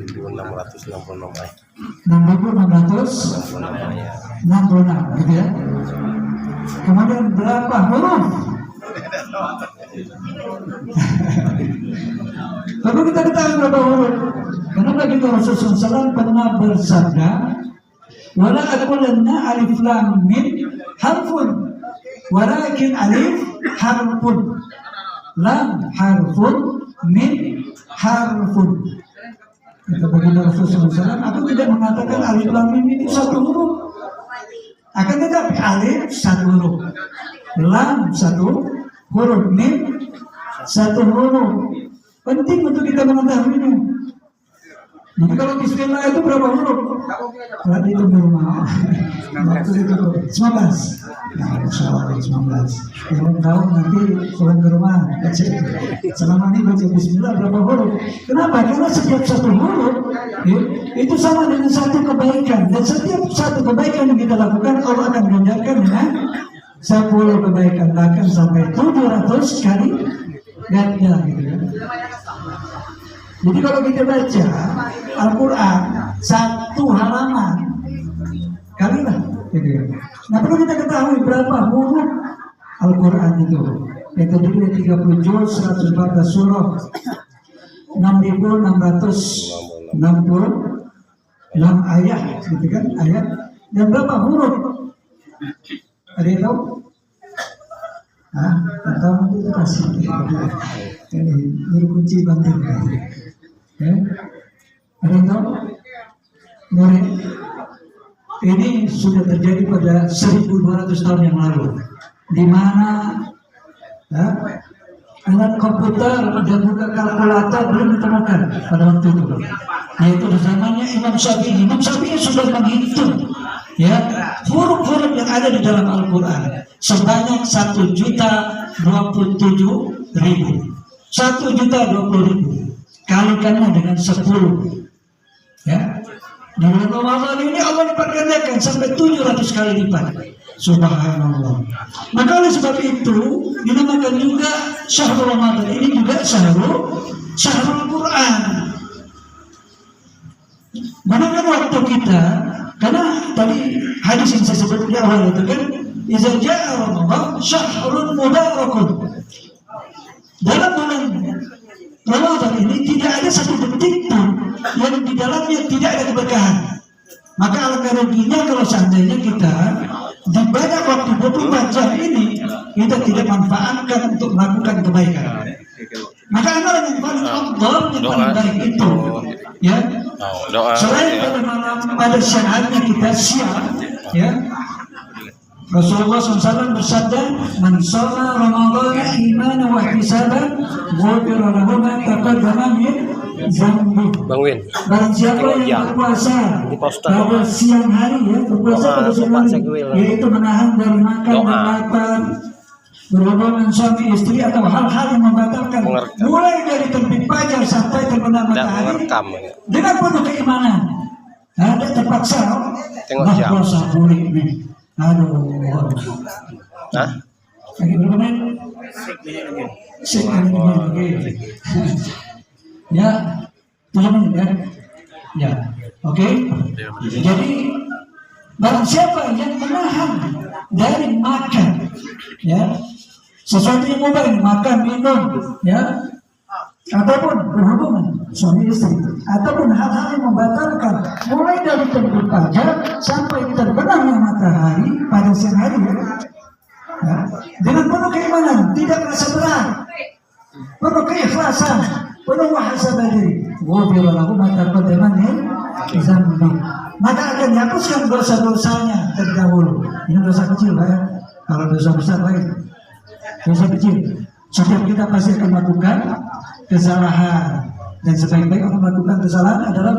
6.666 ayat. 6.666 gitu ya. Kemudian berapa huruf? Perlu kita ketahui berapa huruf. Karena kita Rasulullah SAW pernah bersabda, wala aqulanna alif lam mim harfun, walakin alif harfun, lam harfun, mim harfun. Kata baginda Rasulullah SAW, aku tidak mengatakan alif lam mim itu satu huruf. Akan tetapi alif satu huruf, lam satu huruf, mim satu huruf. Penting untuk kita mengetahuinya. Jadi kalau bismillah itu berapa huruf? Kalau itu berapa? Waktu itu 19. Nah, insya 19. Kalau tahu nanti pulang ke rumah baca. Selama ini baca bismillah berapa huruf? Kenapa? Karena setiap satu huruf itu sama dengan satu kebaikan. Dan setiap satu kebaikan yang kita lakukan Allah akan ganjarkan dengan 10 kebaikan, bahkan sampai 700 kali ganda gitu ya. Jadi kalau kita baca Al-Quran satu halaman kalilah gitu ya. Nah perlu kita ketahui berapa huruf Al-Quran itu. Yang terdiri dari 30 juz, 114 surah, 6.666 ayat gitu kan, ayat. Dan berapa huruf? Ada yang tahu? Tahu itu kasih. Ini huruf kunci banting. Ada yang tahu? Murid, ini sudah terjadi pada 1200 tahun yang lalu, di mana alat komputer dan juga kalkulator belum ditemukan pada waktu itu. Yaitu zamannya Imam Syafi'i. Imam Syafi'i sudah menghitung ya huruf-huruf yang ada di dalam Al-Quran sebanyak 1.027.000. 1.020.000. Kalikannya dengan 10 ya. Di bulan Ramadan ini Allah dipergandakan sampai 700 kali lipat. Subhanallah. Maka oleh sebab itu dinamakan juga syahrul Ramadan ini juga syahrul Quran. Manakah waktu kita, karena tadi hadis yang saya sebut di awal itu kan, idza jaa Ramadan syahrun mubarakun. Dalam bulan Ramadan ini tidak ada satu detik pun yang di dalamnya tidak ada keberkahan. Maka alangkah ruginya kalau seandainya kita di banyak waktu 24 jam ini kita tidak manfaatkan untuk melakukan kebaikan. Maka amalan yang paling afdal, yang paling baik itu ya, selain pada malam, pada siang harinya kita siap ya. Rasulullah SAW bersabda, "Man shalla Ramadhana imanan wa ihtisaban, ghufira lahu ma taqaddama min dzambi." Bang Win. Barang siapa yang berpuasa pada siang hari ya, berpuasa pada siang hari, yaitu menahan dari makan dan lapar, berhubungan suami istri atau hal-hal yang membatalkan, mulai dari terbit fajar sampai terbenam matahari, dengan penuh keimanan, ada terpaksa, puasa boleh nih. Aduh. Lagi berapa menit? Ya, 7 menit ya. Ya, oke. Jadi barang siapa yang menahan dari makan, ya, sesuatu yang mubah, makan, minum, ya, ataupun berhubungan suami istri, ataupun hal-hal yang membatalkan, mulai dari terbit fajar sampai terbenamnya matahari pada siang hari ya, dengan penuh keimanan, tidak merasa berat, penuh keikhlasan, penuh muhasabah diri, ghufira lahu ma taqaddama min dzambi, maka akan dihapuskan dosa-dosanya terdahulu. Ini dosa kecil ya, kalau dosa besar lain dosa kecil. Setiap kita pasti akan melakukan kesalahan, dan sebaik-baik orang melakukan kesalahan adalah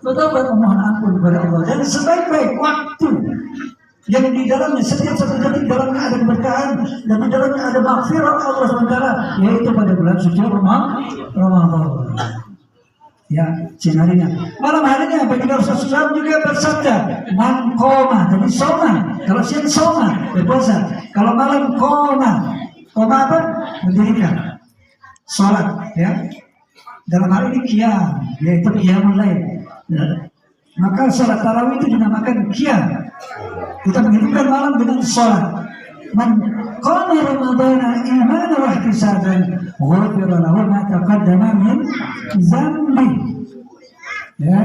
bertobat memohon ampun kepada Allah. Dan sebaik-baik waktu yang di dalamnya, setiap satu detik dalamnya ada keberkahan dan di dalamnya ada maghfirah Allah SWT, yaitu pada bulan suci Ramadan. Ya, siang harinya. Malam harinya baginda Rasulullah juga bersabda, man qoma, jadi soma. Kalau siang soma, berpuasa. Kalau malam qoma apa? Mendirikan sholat, ya. dalam hal ini qiyam, yaitu qiyamul lail. Maka salat tarawih itu dinamakan qiyam. Kita menghidupkan malam dengan salat. Man qama ramadhana imanan wa ihtisaban ghufira lahu ma taqaddama min dzambi. Ya.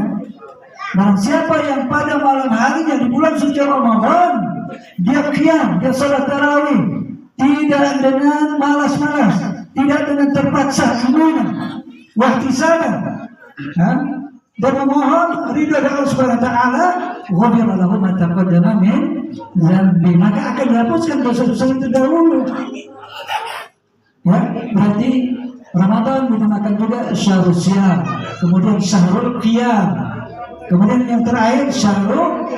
Dan siapa yang pada malam harinya di bulan suci Ramadan dia qiyam, dia salat tarawih, tidak dengan malas-malas, tidak dengan terpaksa imanan wa ihtisaban, dan memohon ridha dari Allah Subhanahu wa taala, ghufira lahu ma taqaddama min dzambi, maka akan dihapuskan dosa-dosa itu dahulu. Ya, berarti Ramadan dinamakan juga syahrul siyam, kemudian syahrul qiyam, kemudian yang terakhir syahrul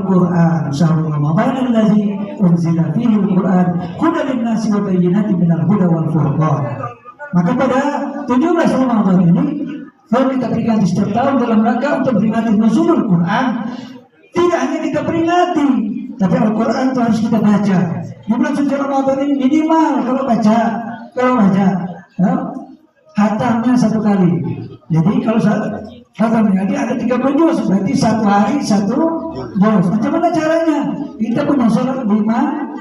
Quran, syahrul Ramadan allazi unzila fihi al-Quran hudan lin-nasi wa bayyinatin minal huda wal furqan. Maka pada 17 Ramadan ini kalau kita peringati setiap tahun dalam rangka untuk peringati nuzulul Quran, tidak hanya kita peringati, tapi Al-Quran itu harus kita baca. Di bulan suci Ramadan ini minimal kalau baca, ya, hatamnya 1 kali. Jadi kalau hatamnya ada 30 juz, berarti 1 hari 1 juz. Macam mana caranya? Kita punya sholat 5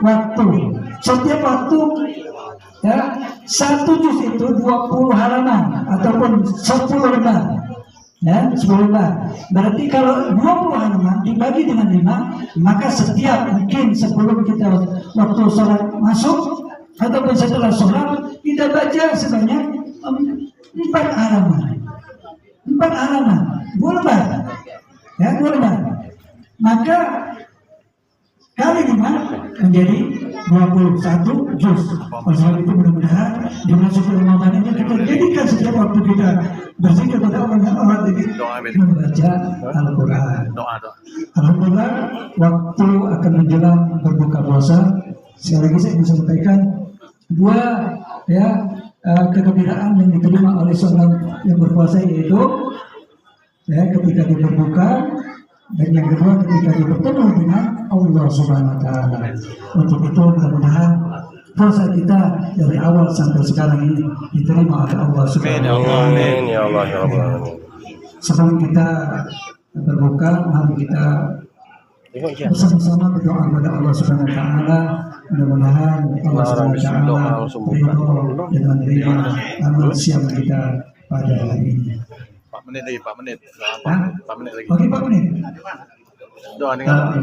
waktu. Setiap waktu, ya, 1 juz itu 20 halaman ataupun 10 lembar. Ya, 10 lembar. Berarti kalau 20 halaman dibagi dengan 5, maka setiap mungkin sebelum kita waktu sholat masuk ataupun setelah sholat kita baca sebanyak 4 halaman. 4 halaman, 2 lembar. Ya, 2 lembar. Maka kali 5 menjadi 21 juz. Oleh sebab itu mudah-mudahan di bulan suci Ramadan ini kita jadikan setiap waktu kita berzikir kepada Allah ini membaca Al-Quran. Alhamdulillah, waktu akan menjelang berbuka puasa. Sekali lagi saya ingin sampaikan 2 kegembiraan yang diterima oleh seorang yang berpuasa, yaitu ketika dia berbuka, dan yang kedua ketika dia bertemu dengan Allah Subhanahu wa taala. Untuk itu mudah-mudahan puasa kita dari awal sampai sekarang ini diterima oleh Allah Subhanahu wa taala. Amin ya Allah ya Rabbal. Sebelum kita berbuka, mari kita bersama-sama berdoa kepada Allah Subhanahu wa taala. Mudah-mudahan Allah Subhanahu wa taala ridho dan menerima amal siam kita pada hari ini. 4 menit lagi, 4 menit. 4 menit lagi. Oke, 4 menit. Doa dengan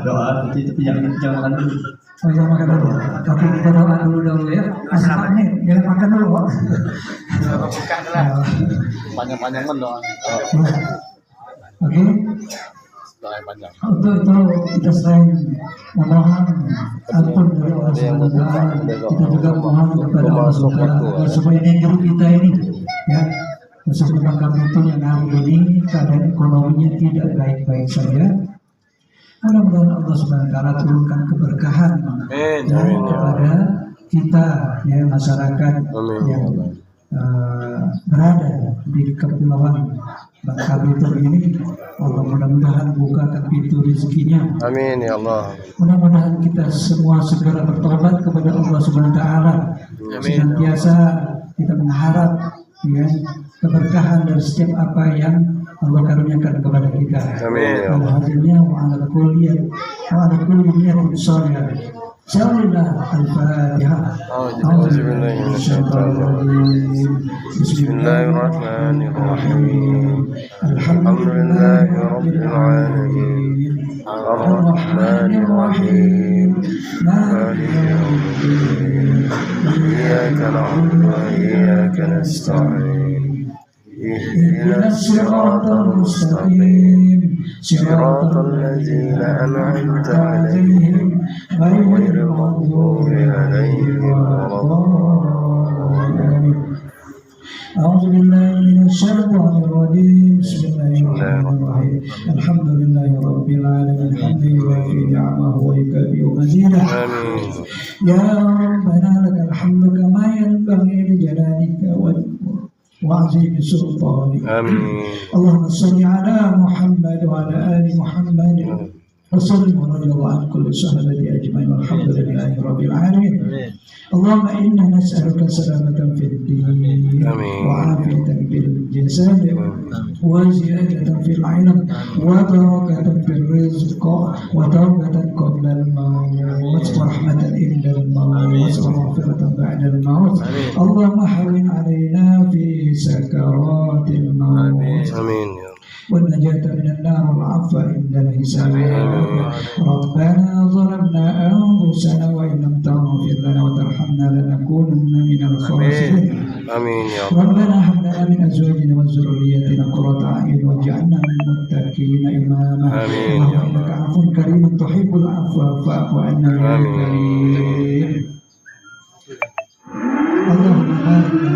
doa itu jangan makan dulu. Oh, jangan makan dulu. Oke, kita doa dulu ya. Masih 4 menit, jangan makan dulu, Pak. Panjang-panjang doa. Oke. Doa yang panjang. Untuk itu kita selain memohon ampun dari Allah Subhanahu wa taala, kita juga mohon kepada Allah Subhanahu wa taala supaya negeri kita ini, ya, khususnya kami itu yang hari ini keadaan ekonominya tidak baik-baik saja. Mudah-mudahan Allah Subhanahu wa taala turunkan keberkahan kepada kita, ya, masyarakat yang berada di kepulauan Bangka Belitung ini. Allah mudah-mudahan bukakan pintu rezekinya. Amin ya Allah. Mudah-mudahan kita semua segera bertobat kepada Allah Subhanahu wa taala. Senantiasa kita mengharap, ya, keberkahan dari setiap apa yang Allah karuniakan kepada kita. Amin. Alhamdulillah wa ala kulli niyatin shalihah. Bismillah al-Fatihah. Bismillahirrahmanirrahim. Alhamdulillahi rabbil alamin. Ar-Rahmanir Rahim. Maliki yaumiddin. Iyyaka na'budu wa iyyaka nasta'in. اهدنا الصراط المستقيم صراط الذين أنعمت عليهم غير المغضوب عليهم ولا الضالين. أعوذ بالله من الشيطان الرجيم. بسم الله الرحمن الرحيم. الحمد لله رب العالمين حمدا يوافي نعمه ويكافئ مزيده. يا ربنا لك الحمد كما ينبغي لجلالك وعظيم سلطانك. اللهم صل على محمد وعلى آل محمد وسلم ورضي الله عن كل الصحابة أجمعين والحمد لله رب العالمين. اللهم إنا نسألك سلامة في الدين وعافية في الجسد وزيادة في العلم وبركة في الرزق وتوبة قبل الموت ورحمة عند الموت ومغفرة بعد الموت. اللهم هون علينا في سكرات الموت والنجاة من النار والعفو عند الحساب. ربنا ظلمنا أنفسنا وإن لم تغفر لنا وترحمنا لنكونن من الخاسرين. آمين يا رب. ربنا هب لنا من أزواجنا وذرياتنا قرة أعين واجعلنا للمتقين إماما. اللهم إنك عفو كريم تحب العفو فاعف عنا يا كريم. اللهم بارك